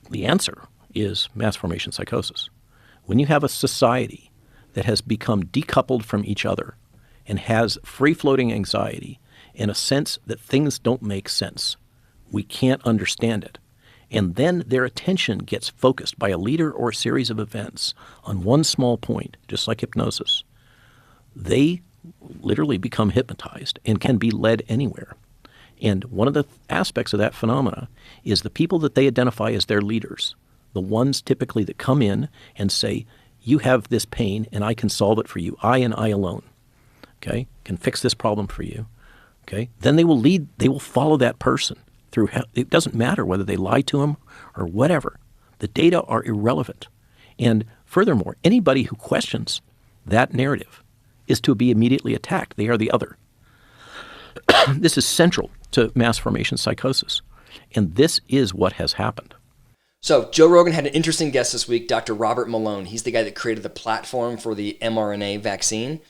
The answer is mass formation psychosis. When you have a society that has become decoupled from each other and has free-floating anxiety and a sense that things don't make sense, we can't understand it, and then their attention gets focused by a leader or a series of events on one small point, just like hypnosis, they literally become hypnotized and can be led anywhere. And one of the aspects of that phenomena is the people that they identify as their leaders, the ones typically that come in and say, you have this pain and I can solve it for you. I and I alone, okay, can fix this problem for you. Okay, then they will follow that person through. It doesn't matter whether they lie to him or whatever. The data are irrelevant. And furthermore, anybody who questions that narrative is to be immediately attacked. They are the other. This is central to mass formation psychosis. And this is what has happened. So Joe Rogan had an interesting guest this week, Dr. Robert Malone. He's the guy that created the platform for the mRNA vaccine.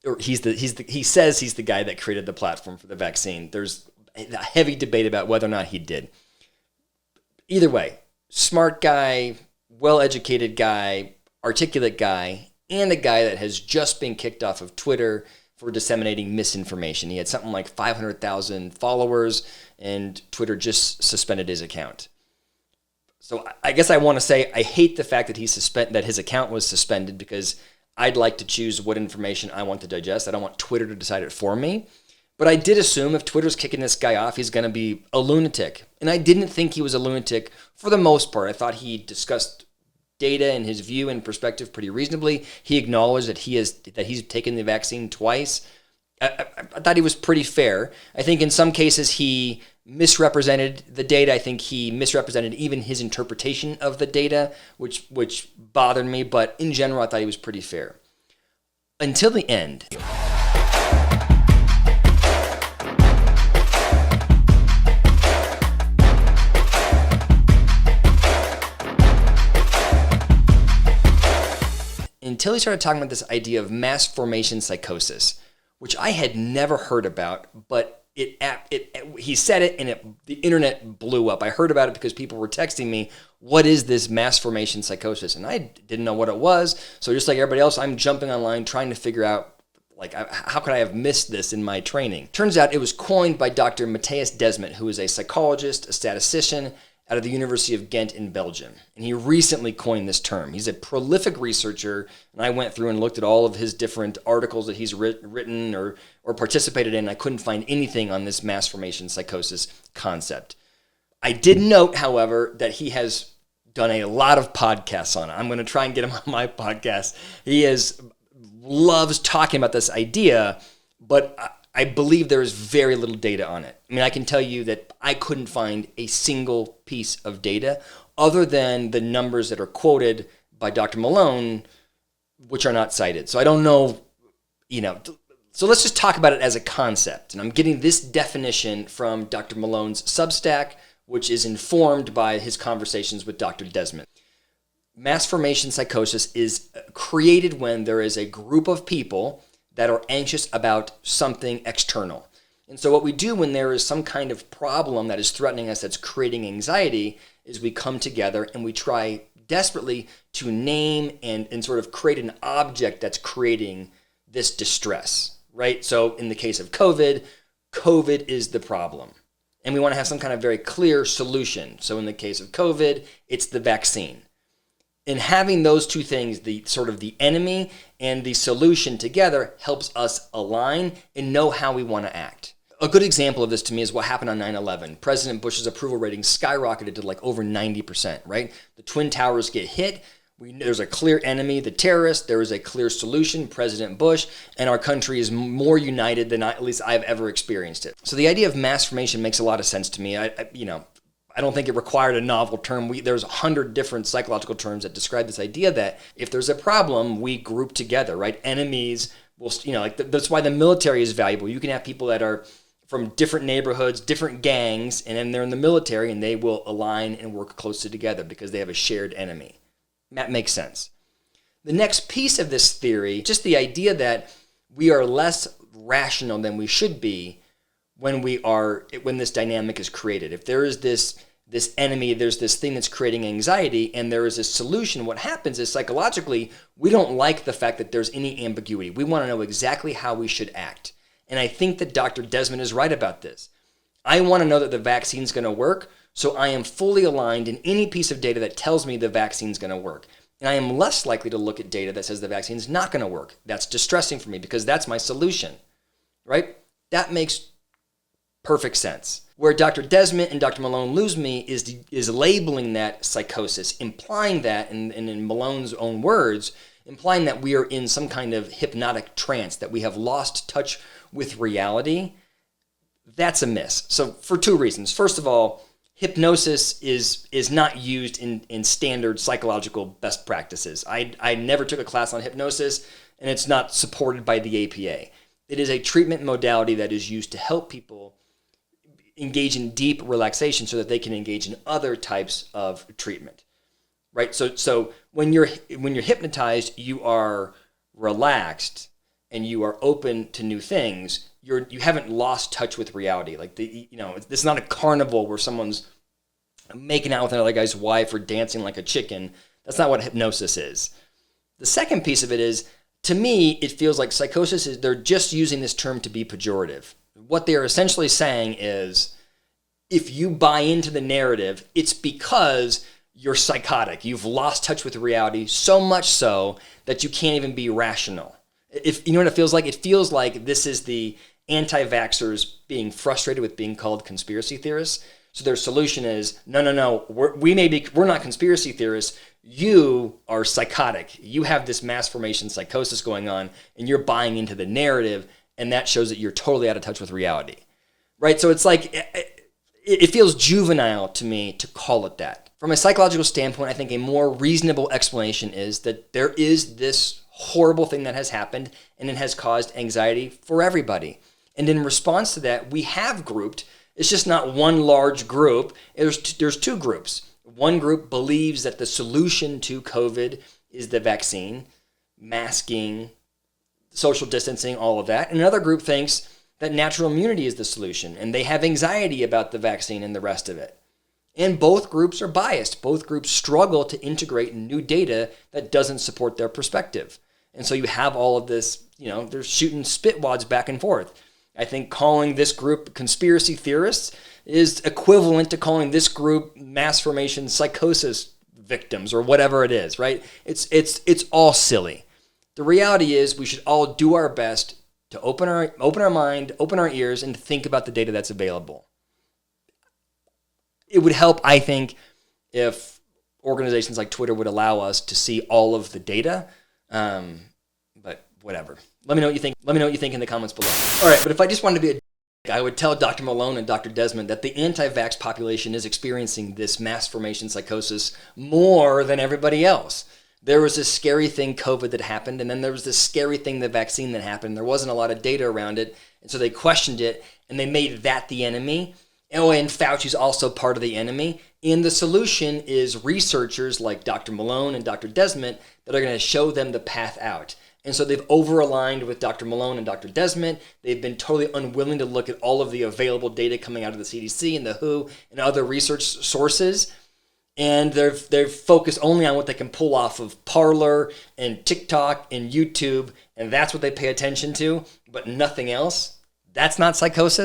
Or he says he's the guy that created the platform for the vaccine. There's a heavy debate about whether or not he did. Either way, smart guy, well-educated guy, articulate guy, and a guy that has just been kicked off of Twitter for disseminating misinformation. He had something like 500,000 followers, and Twitter just suspended his account. So I guess I want to say I hate the fact that that his account was suspended, because I'd like to choose what information I want to digest. I don't want Twitter to decide it for me. But I did assume if Twitter's kicking this guy off, he's going to be a lunatic. And I didn't think he was a lunatic for the most part. I thought he discussed data and his view and perspective pretty reasonably. He acknowledged that he's taken the vaccine twice. I thought he was pretty fair. I think in some cases he misrepresented the data. I think he misrepresented even his interpretation of the data, which bothered me. But in general, I thought he was pretty fair. Until the end. Until he started talking about this idea of mass formation psychosis, which I had never heard about, but he said it and the internet blew up. I heard about it because people were texting me, what is this mass formation psychosis? And I didn't know what it was. So just like everybody else, I'm jumping online trying to figure out, how could I have missed this in my training? Turns out it was coined by Dr. Mattias Desmet, who is a psychologist, a statistician out of the University of Ghent in Belgium. And he recently coined this term. He's a prolific researcher, and I went through and looked at all of his different articles that he's written or participated in. I couldn't find anything on this mass formation psychosis concept. I did note, however, that he has done a lot of podcasts on it. I'm going to try and get him on my podcast. He loves talking about this idea, but I believe there is very little data on it. I mean, I can tell you that I couldn't find a single piece of data other than the numbers that are quoted by Dr. Malone, which are not cited. So I don't know, so let's just talk about it as a concept. And I'm getting this definition from Dr. Malone's Substack, which is informed by his conversations with Dr. Desmet. Mass formation psychosis is created when there is a group of people that are anxious about something external. And so what we do when there is some kind of problem that is threatening us, that's creating anxiety, is we come together and we try desperately to name and sort of create an object that's creating this distress, right? So in the case of COVID is the problem. And we want to have some kind of very clear solution. So in the case of COVID, it's the vaccine. And having those two things, the sort of the enemy and the solution together, helps us align and know how we want to act. A good example of this to me is what happened on 9/11. President Bush's approval rating skyrocketed to over 90%, right? The Twin Towers get hit. There's a clear enemy, the terrorists. There is a clear solution, President Bush, and our country is more united than at least I've ever experienced it. So the idea of mass formation makes a lot of sense to me. I don't think it required a novel term. There's 100 different psychological terms that describe this idea that if there's a problem, we group together, right? Enemies will, that's why the military is valuable. You can have people that are from different neighborhoods, different gangs, and then they're in the military and they will align and work closely together because they have a shared enemy. That makes sense. The next piece of this theory, just the idea that we are less rational than we should be when this dynamic is created. If there is this this enemy, there's this thing that's creating anxiety, and there is a solution. What happens is psychologically, we don't like the fact that there's any ambiguity. We want to know exactly how we should act. And I think that Dr. Desmet is right about this. I want to know that the vaccine's going to work, so I am fully aligned in any piece of data that tells me the vaccine's going to work. And I am less likely to look at data that says the vaccine's not going to work. That's distressing for me because that's my solution, right? That makes perfect sense. Where Dr. Desmet and Dr. Malone lose me is labeling that psychosis, implying that, and in Malone's own words, implying that we are in some kind of hypnotic trance, that we have lost touch with reality. That's a miss. So for two reasons. First of all, hypnosis is not used in standard psychological best practices. I never took a class on hypnosis, and it's not supported by the APA. It is a treatment modality that is used to help people engage in deep relaxation so that they can engage in other types of treatment, right? So when you're hypnotized, you are relaxed and you are open to new things. You haven't lost touch with reality. Like this is not a carnival where someone's making out with another guy's wife or dancing like a chicken. That's not what hypnosis is. The second piece of it is, to me, it feels like psychosis is, they're just using this term to be pejorative. What they are essentially saying is, if you buy into the narrative, it's because you're psychotic. You've lost touch with reality so much so that you can't even be rational. If you know what it feels like? It feels like this is the anti-vaxxers being frustrated with being called conspiracy theorists. So their solution is, no, we're not conspiracy theorists. You are psychotic. You have this mass formation psychosis going on, and you're buying into the narrative, and that shows that you're totally out of touch with reality, right? So it's like, it feels juvenile to me to call it that. From a psychological standpoint, I think a more reasonable explanation is that there is this horrible thing that has happened, and it has caused anxiety for everybody. And in response to that, we have grouped. It's just not one large group. There's two groups. One group believes that the solution to COVID is the vaccine, masking, social distancing, all of that. And another group thinks that natural immunity is the solution, and they have anxiety about the vaccine and the rest of it. And both groups are biased. Both groups struggle to integrate new data that doesn't support their perspective. And so you have all of this, they're shooting spitwads back and forth. I think calling this group conspiracy theorists is equivalent to calling this group mass formation psychosis victims or whatever it is, right? It's all silly. The reality is we should all do our best to open our mind, open our ears, and think about the data that's available. It would help, I think, if organizations like Twitter would allow us to see all of the data. But whatever. Let me know what you think. Let me know what you think in the comments below. All right, but if I just wanted to be a dick, I would tell Dr. Malone and Dr. Desmet that the anti-vax population is experiencing this mass formation psychosis more than everybody else. There was this scary thing, COVID, that happened, and then there was this scary thing, the vaccine, that happened. There wasn't a lot of data around it, and so they questioned it, and they made that the enemy. Oh, and Fauci's also part of the enemy. And the solution is researchers like Dr. Malone and Dr. Desmet that are going to show them the path out. And so they've over-aligned with Dr. Malone and Dr. Desmet. They've been totally unwilling to look at all of the available data coming out of the CDC and the WHO and other research sources. And they're focused only on what they can pull off of Parler and TikTok and YouTube, and that's what they pay attention to, but nothing else. That's not psychosis.